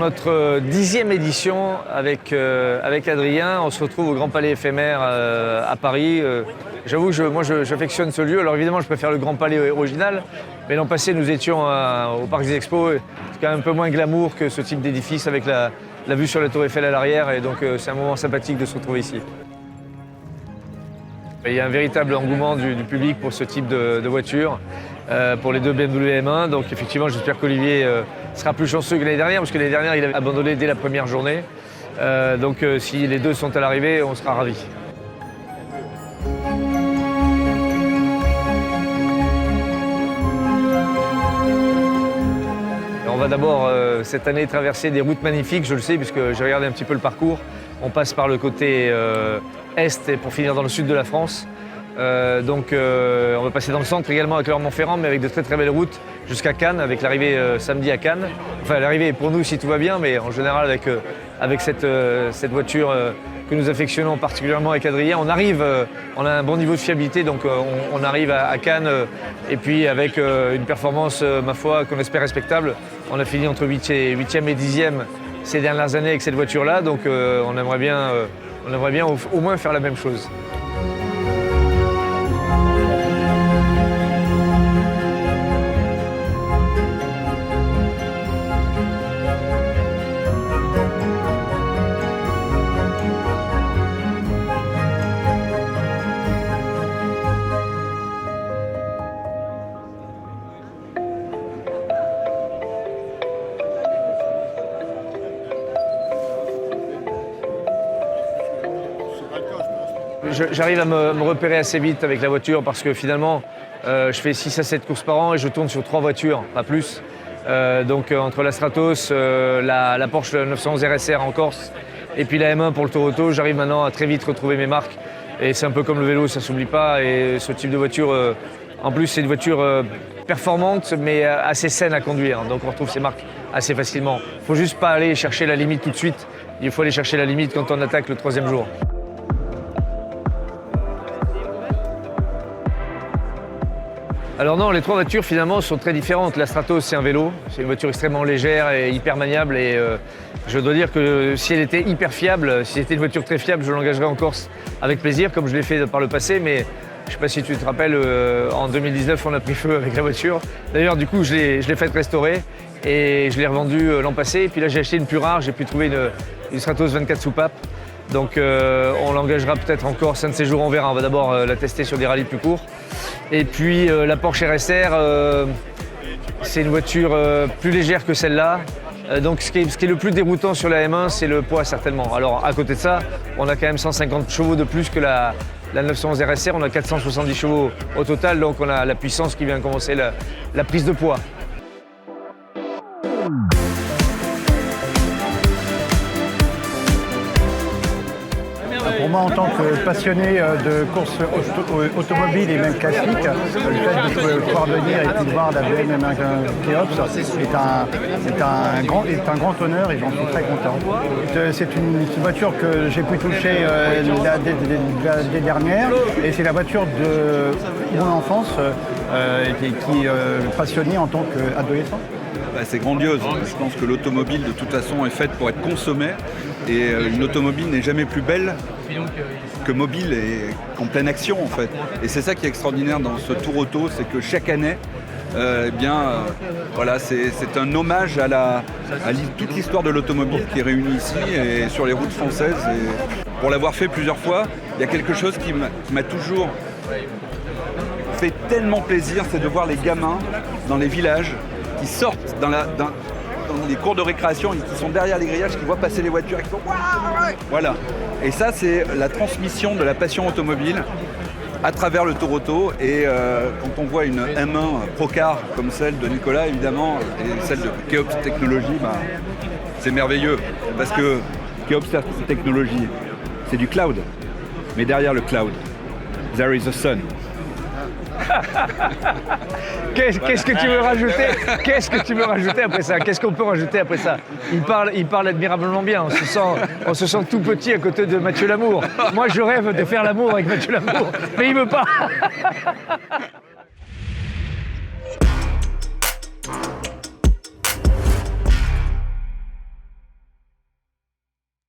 notre 10e édition avec Adrien. On se retrouve au Grand Palais éphémère à Paris. J'avoue que moi j'affectionne ce lieu. Alors évidemment, je préfère le Grand Palais original. Mais l'an passé, nous étions au Parc des Expos. C'est quand même un peu moins glamour que ce type d'édifice avec la vue sur la Tour Eiffel à l'arrière. Et donc c'est un moment sympathique de se retrouver ici. Il y a un véritable engouement du public pour ce type de voiture, pour les deux BMW M1. Donc effectivement, j'espère qu'Olivier sera plus chanceux que l'année dernière, parce que l'année dernière, il avait abandonné dès la première journée. Donc si les deux sont à l'arrivée, on sera ravis. On va d'abord cette année traverser des routes magnifiques, je le sais, puisque j'ai regardé un petit peu le parcours. On passe par le côté est et pour finir dans le sud de la France. Donc on va passer dans le centre également avec Clermont-Ferrand, mais avec de très très belles routes jusqu'à Cannes, avec l'arrivée samedi à Cannes. Enfin l'arrivée pour nous si tout va bien, mais en général avec cette voiture que nous affectionnons particulièrement avec Adrien, on a un bon niveau de fiabilité, donc on arrive à Cannes et puis avec une performance, ma foi, qu'on espère respectable. On a fini entre 8e et 10e ces dernières années avec cette voiture-là, donc on aimerait bien au moins faire la même chose. J'arrive à me repérer assez vite avec la voiture parce que finalement, je fais 6 à 7 courses par an et je tourne sur 3 voitures, pas plus. Donc entre la Stratos, la Porsche 911 RSR en Corse et puis la M1 pour le Toronto, j'arrive maintenant à très vite retrouver mes marques. Et c'est un peu comme le vélo, ça ne s'oublie pas. Et ce type de voiture, en plus, c'est une voiture performante mais assez saine à conduire. Donc on retrouve ses marques assez facilement. Il ne faut juste pas aller chercher la limite tout de suite. Il faut aller chercher la limite quand on attaque le 3e jour. Alors non, les 3 voitures finalement sont très différentes. La Stratos, c'est un vélo, c'est une voiture extrêmement légère et hyper maniable. Et je dois dire que si elle était hyper fiable, si c'était une voiture très fiable, je l'engagerais en Corse avec plaisir, comme je l'ai fait par le passé. Mais je ne sais pas si tu te rappelles, en 2019, on a pris feu avec la voiture. D'ailleurs, du coup, je l'ai faite restaurer et je l'ai revendue l'an passé. Et puis là, j'ai acheté une plus rare, j'ai pu trouver une Stratos 24 soupapes. Donc on l'engagera peut-être en Corse un de ces jours, on verra. On va d'abord la tester sur des rallyes plus courts. Et puis la Porsche RSR, c'est une voiture plus légère que celle-là. Donc ce qui est le plus déroutant sur la M1, c'est le poids certainement. Alors à côté de ça, on a quand même 150 chevaux de plus que la 911 RSR. On a 470 chevaux au total, donc on a la puissance qui vient commencer la prise de poids. Pour moi, en tant que passionné de courses automobiles et même classiques, le fait de pouvoir venir et de voir la BMW Keops est un grand honneur et j'en suis très content. C'est une voiture que j'ai pu toucher l'année dernière et c'est la voiture de mon enfance qui passionnait en tant qu'adolescent. C'est grandiose. Je pense que l'automobile, de toute façon, est faite pour être consommée. Et une automobile n'est jamais plus belle que mobile et qu'en pleine action, en fait. Et c'est ça qui est extraordinaire dans ce Tour Auto, c'est que chaque année, voilà, c'est un hommage à toute l'histoire de l'automobile qui est réunie ici et sur les routes françaises. Et pour l'avoir fait plusieurs fois, il y a quelque chose qui m'a toujours fait tellement plaisir, c'est de voir les gamins dans les villages qui sortent dans les cours de récréation et qui sont derrière les grillages, qui voient passer les voitures et qui font waouh. Voilà. Et ça, c'est la transmission de la passion automobile à travers le Tour Auto. Et quand on voit une M1 Procar comme celle de Nicolas, évidemment, et celle de Keops Technologies, c'est merveilleux. Parce que Keops Technologies, c'est du cloud. Mais derrière le cloud, there is a sun. Qu'est-ce que tu veux rajouter? Qu'est-ce que tu veux rajouter après ça? Qu'est-ce qu'on peut rajouter après ça? Il parle admirablement bien. On se sent tout petit à côté de Mathieu Lamour. Moi, je rêve de faire l'amour avec Mathieu Lamour, mais il veut pas.